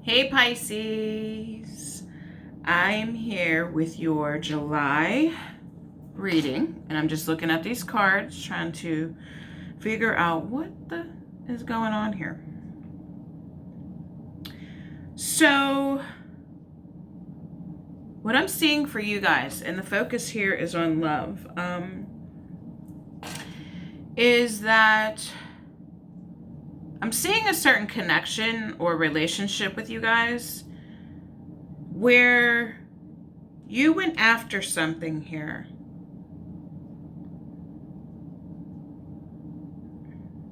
Hey Pisces, I'm here with your July reading, and I'm just looking at these cards trying to figure out what is going on here. So what I'm seeing for you guys, and the focus here is on love, is that I'm seeing a certain connection or relationship with you guys where you went after something here.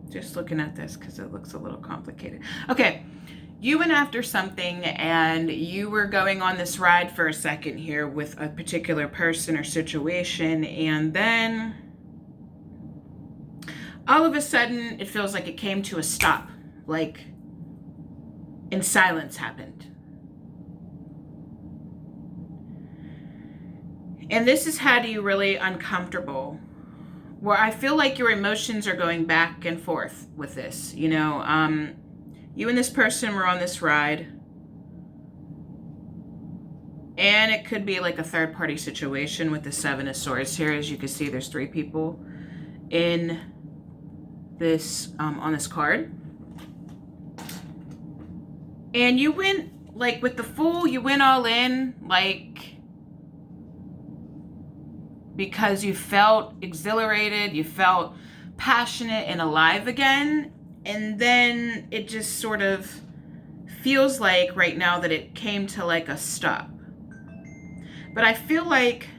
Just looking at this because it looks a little complicated. Okay, you went after something and you were going on this ride for a second here with a particular person or situation, and then all of a sudden it feels like it came to a stop, like and silence happened. And this has had you really uncomfortable, where I feel like your emotions are going back and forth with this. You and this person were on this ride, and it could be like a third-party situation with the Seven of Swords here. As you can see, there's 3 people in this on this card, and you went like with the Fool. You went all in, like, because you felt exhilarated, you felt passionate and alive again, and then it just sort of feels like right now that it came to like a stop. But I feel like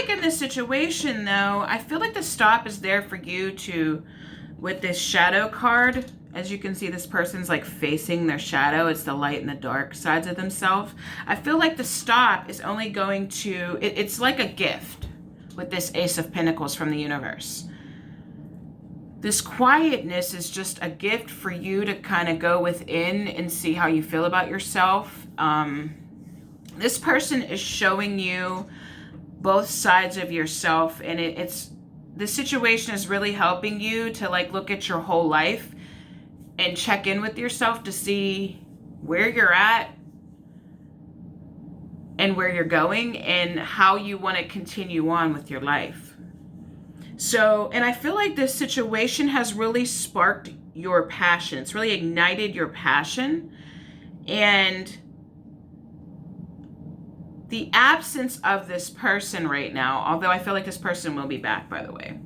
in this situation though, I feel like the stop is there for you to, with this shadow card. As you can see, this person's like facing their shadow. It's the light and the dark sides of themselves. I feel like the stop is only going to, it's like a gift with this Ace of Pentacles from the universe. This quietness is just a gift for you to kind of go within and see how you feel about yourself. This person is showing you both sides of yourself, and this situation is really helping you to like look at your whole life and check in with yourself to see where you're at and where you're going and how you want to continue on with your life. So, and I feel like this situation has really sparked your passion. It's really ignited your passion. And the absence of this person right now, although I feel like this person will be back, by the way,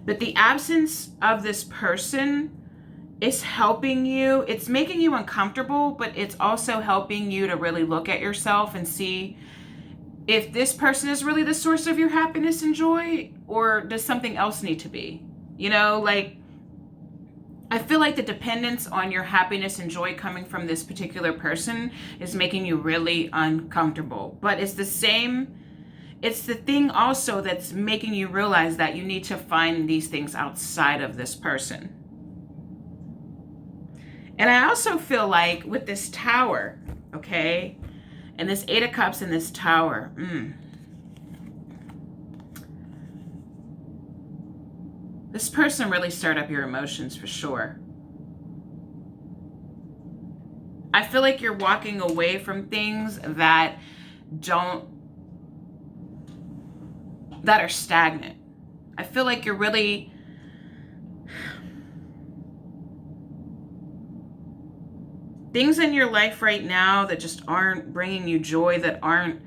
but the absence of this person is helping you. It's making you uncomfortable, but it's also helping you to really look at yourself and see if this person is really the source of your happiness and joy, or does something else need to be? Like, I feel like the dependence on your happiness and joy coming from this particular person is making you really uncomfortable. But it's the thing also that's making you realize that you need to find these things outside of this person. And I also feel like with this Tower, okay, and this 8 of Cups in this Tower, this person really stirred up your emotions for sure. I feel like you're walking away from things that are stagnant. I feel like you're really things in your life right now that just aren't bringing you joy, that aren't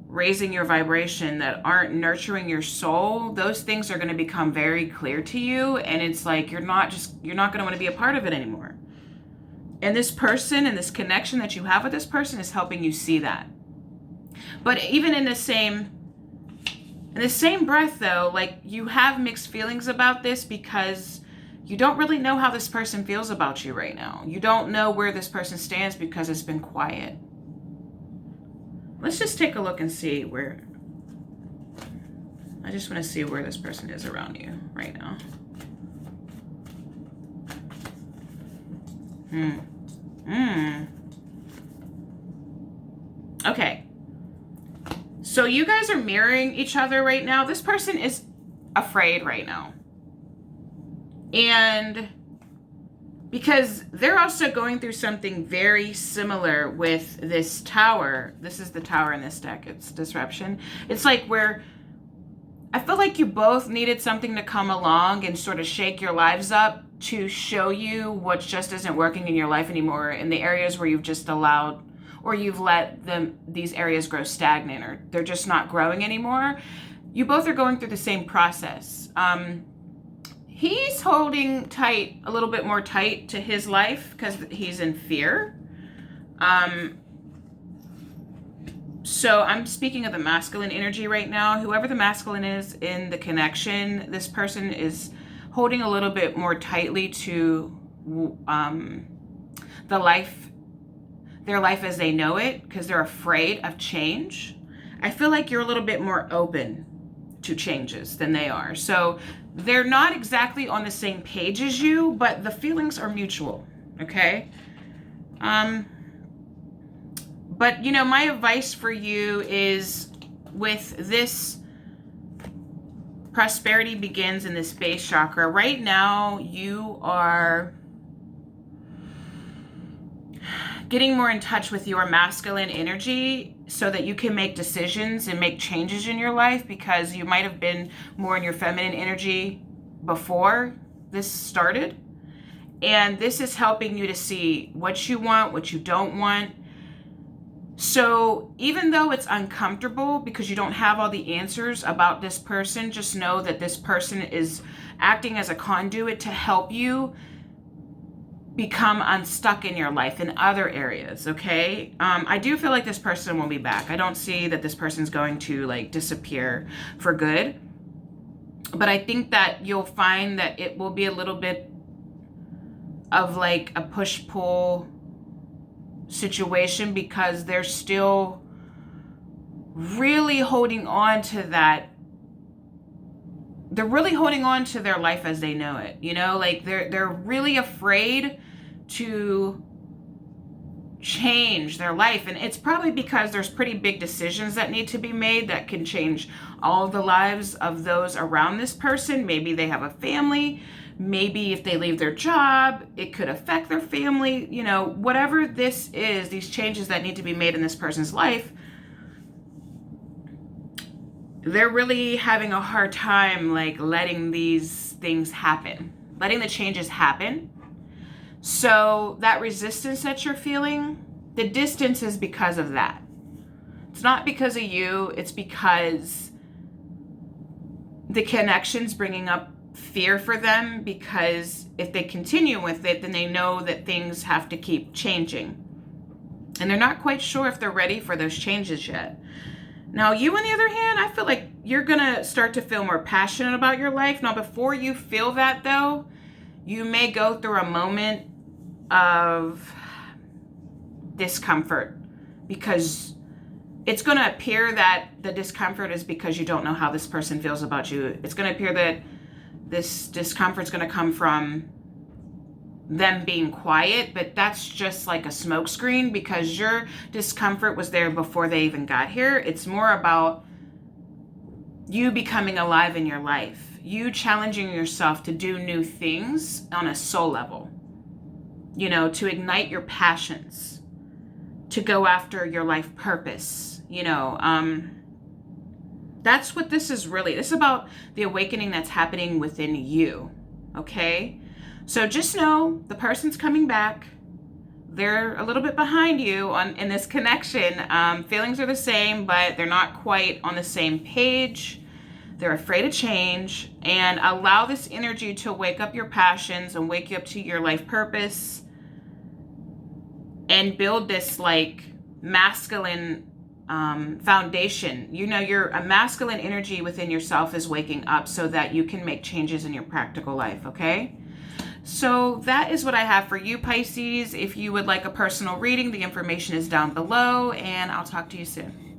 raising your vibration, that aren't nurturing your soul. Those things are going to become very clear to you, and it's like you're not going to want to be a part of it anymore. And this person and this connection that you have with this person is helping you see that. But even in the same breath though, like, you have mixed feelings about this because you don't really know how this person feels about you right now. You don't know where this person stands because it's been quiet. Let's just take a look and see where. I just want to see where this person is around you right now. Okay. So you guys are mirroring each other right now. This person is afraid right now. And because they're also going through something very similar with this tower. This is the tower in this deck. It's disruption. It's like where I feel like you both needed something to come along and sort of shake your lives up to show you what just isn't working in your life anymore, in the areas where you've just allowed, or you've let these areas grow stagnant, or they're just not growing anymore. You both are going through the same process. He's holding tight, a little bit more tight to his life because he's in fear. So I'm speaking of the masculine energy right now. Whoever the masculine is in the connection, this person is holding a little bit more tightly to their life as they know it, because they're afraid of change. I feel like you're a little bit more open to changes than they are. So they're not exactly on the same page as you, but the feelings are mutual, okay? But, you know, my advice for you is, with this prosperity begins in this base chakra, right now you are getting more in touch with your masculine energy so that you can make decisions and make changes in your life, because you might have been more in your feminine energy before this started. And this is helping you to see what you want, what you don't want. So even though it's uncomfortable because you don't have all the answers about this person, just know that this person is acting as a conduit to help you become unstuck in your life in other areas, okay? I do feel like this person will be back. I don't see that this person's going to like disappear for good. But I think that you'll find that it will be a little bit of like a push-pull situation, because they're still really holding on to that. They're really holding on to their life as they know it, you know, like they're really afraid to change their life. And it's probably because there's pretty big decisions that need to be made that can change all of the lives of those around this person. Maybe they have a family. Maybe if they leave their job, it could affect their family. You know, whatever this is, these changes that need to be made in this person's life, they're really having a hard time like letting these things happen, letting the changes happen. So that resistance that you're feeling, the distance is because of that. It's not because of you. It's because the connection's bringing up fear for them, because if they continue with it, then they know that things have to keep changing. And they're not quite sure if they're ready for those changes yet. Now, you, on the other hand, I feel like you're going to start to feel more passionate about your life. Now, before you feel that, though, you may go through a moment of discomfort, because it's going to appear that the discomfort is because you don't know how this person feels about you. It's going to appear that this discomfort is going to come from them being quiet, but that's just like a smokescreen, because your discomfort was there before they even got here. It's more about you becoming alive in your life, you challenging yourself to do new things on a soul level, you know, to ignite your passions, to go after your life purpose, you know. That's what this is really. This is about the awakening that's happening within you, okay? So just know the person's coming back. They're a little bit behind you in this connection. Feelings are the same, but they're not quite on the same page. They're afraid of change. And allow this energy to wake up your passions and wake you up to your life purpose, and build this like masculine foundation. You know, a masculine energy within yourself is waking up so that you can make changes in your practical life, okay? So that is what I have for you, Pisces. If you would like a personal reading, the information is down below, and I'll talk to you soon.